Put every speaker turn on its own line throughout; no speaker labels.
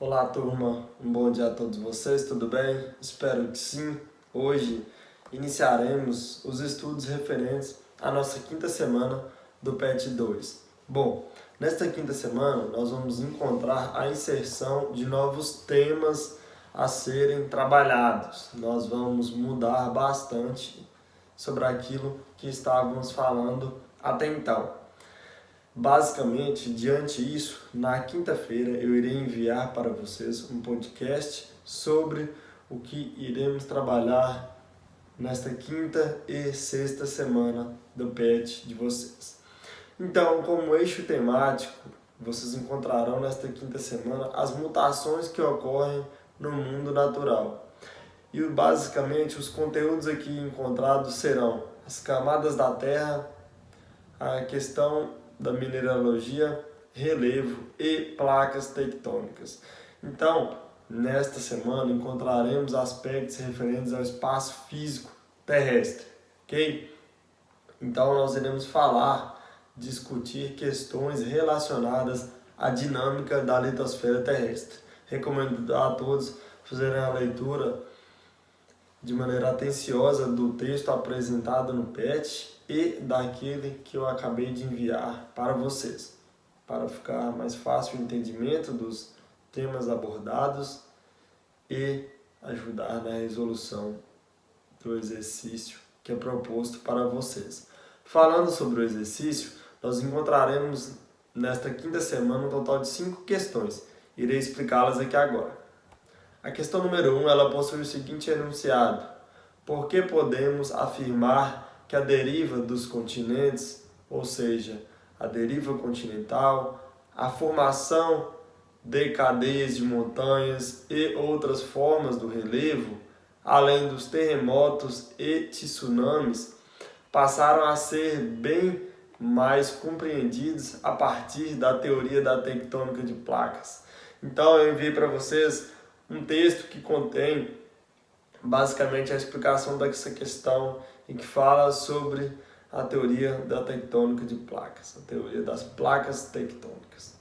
Olá, turma. Um bom dia a todos vocês, tudo bem? Espero que sim. Hoje iniciaremos os estudos referentes à nossa quinta semana do PET 2. Bom, nesta quinta semana nós vamos encontrar a inserção de novos temas a serem trabalhados. Nós vamos mudar bastante sobre aquilo que estávamos falando até então. Basicamente, diante disso, na quinta-feira eu irei enviar para vocês um podcast sobre o que iremos trabalhar nesta quinta e sexta semana do PET de vocês. Então, como eixo temático, vocês encontrarão nesta quinta semana as mutações que ocorrem no mundo natural. E basicamente os conteúdos aqui encontrados serão as camadas da Terra, a questão da mineralogia, relevo e placas tectônicas. Então, nesta semana encontraremos aspectos referentes ao espaço físico terrestre, ok? Então, nós iremos discutir questões relacionadas à dinâmica da litosfera terrestre. Recomendo a todos fazerem a leitura de maneira atenciosa do texto apresentado no PET e daquele que eu acabei de enviar para vocês, para ficar mais fácil o entendimento dos temas abordados e ajudar na resolução do exercício que é proposto para vocês. Falando sobre o exercício, nós encontraremos nesta quinta semana um total de 5 questões. Irei explicá-las aqui agora. A questão número 1, ela possui o seguinte enunciado: por que podemos afirmar que a deriva dos continentes, ou seja, a deriva continental, a formação de cadeias de montanhas e outras formas do relevo, além dos terremotos e tsunamis, passaram a ser bem mais compreendidos a partir da teoria da tectônica de placas? Então eu enviei para vocês um texto que contém basicamente a explicação dessa questão e que fala sobre a teoria da tectônica de placas, a teoria das placas tectônicas.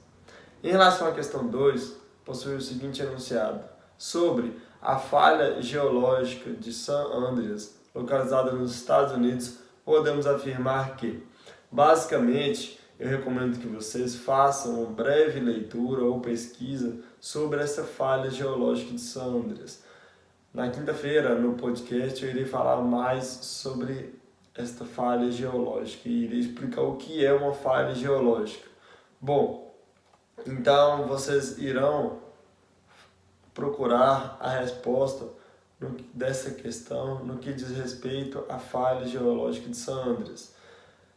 Em relação à questão 2, possui o seguinte enunciado: sobre a falha geológica de San Andreas, localizada nos Estados Unidos, podemos afirmar que, basicamente, eu recomendo que vocês façam uma breve leitura ou pesquisa sobre essa falha geológica de San Andreas. Na quinta-feira, no podcast, eu irei falar mais sobre esta falha geológica e irei explicar o que é uma falha geológica. Bom, então vocês irão procurar a resposta dessa questão no que diz respeito à falha geológica de San Andreas.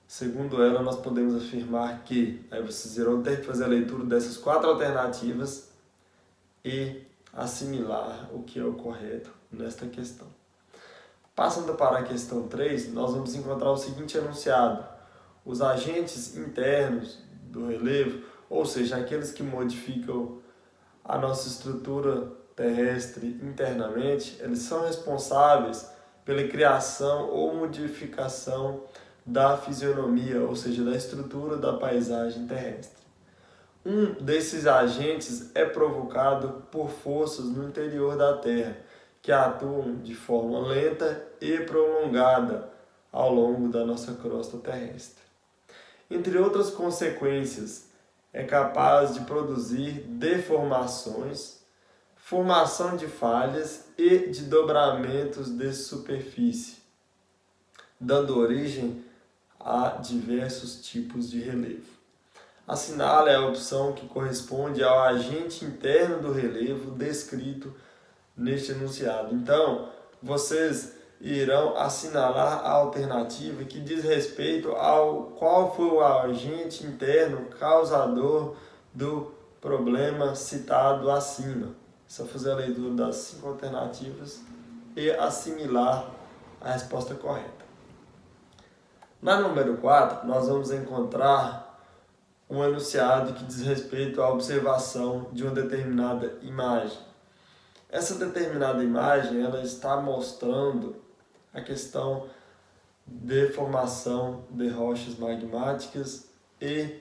Segundo ela, nós podemos afirmar que, aí vocês irão ter que fazer a leitura dessas 4 alternativas e assimilar o que é o correto nesta questão. Passando para a questão 3, nós vamos encontrar o seguinte enunciado: os agentes internos do relevo, ou seja, aqueles que modificam a nossa estrutura terrestre internamente, eles são responsáveis pela criação ou modificação da fisionomia, ou seja, da estrutura da paisagem terrestre. Um desses agentes é provocado por forças no interior da Terra, que atuam de forma lenta e prolongada ao longo da nossa crosta terrestre. Entre outras consequências, é capaz de produzir deformações, formação de falhas e de dobramentos de superfície, dando origem a diversos tipos de relevo. Assinale a opção que corresponde ao agente interno do relevo descrito neste enunciado. Então, vocês irão assinalar a alternativa que diz respeito ao qual foi o agente interno causador do problema citado acima. É só fazer a leitura das 5 alternativas e assimilar a resposta correta. Na número 4, nós vamos encontrar um enunciado que diz respeito à observação de uma determinada imagem. Essa determinada imagem, ela está mostrando a questão de formação de rochas magmáticas e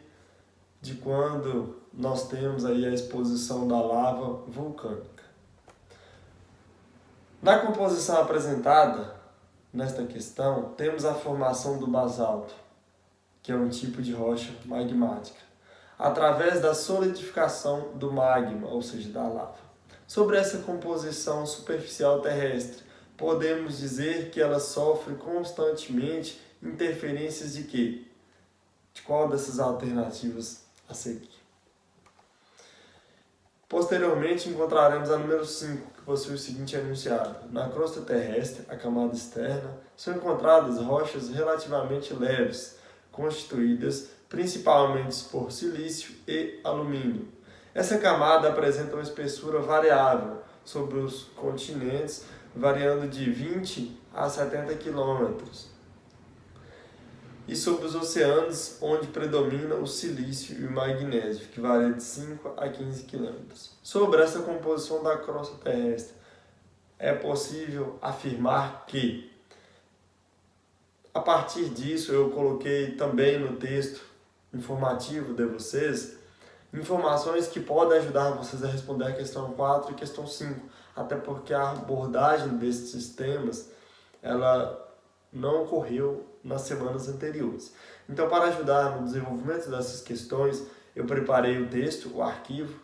de quando nós temos aí a exposição da lava vulcânica. Na composição apresentada nesta questão, temos a formação do basalto, que é um tipo de rocha magmática, através da solidificação do magma, ou seja, da lava. Sobre essa composição superficial terrestre, podemos dizer que ela sofre constantemente interferências de quê? De qual dessas alternativas a seguir? Posteriormente, encontraremos a número 5, que possui o seguinte enunciado. Na crosta terrestre, a camada externa, são encontradas rochas relativamente leves, constituídas principalmente por silício e alumínio. Essa camada apresenta uma espessura variável sobre os continentes, variando de 20 a 70 km. E sobre os oceanos, onde predomina o silício e o magnésio, que varia de 5 a 15 km. Sobre essa composição da crosta terrestre, é possível afirmar que, a partir disso, eu coloquei também no texto informativo de vocês, informações que podem ajudar vocês a responder a questão 4 e questão 5, até porque a abordagem desses temas, ela não ocorreu nas semanas anteriores. Então, para ajudar no desenvolvimento dessas questões, eu preparei o texto, o arquivo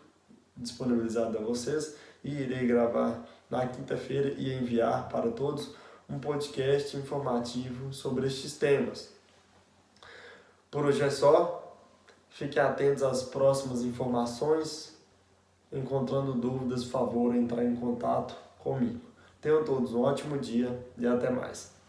disponibilizado a vocês e irei gravar na quinta-feira e enviar para todos um podcast informativo sobre estes temas. Por hoje é só. Fiquem atentos às próximas informações. Encontrando dúvidas, por favor, entrar em contato comigo. Tenham todos um ótimo dia e até mais.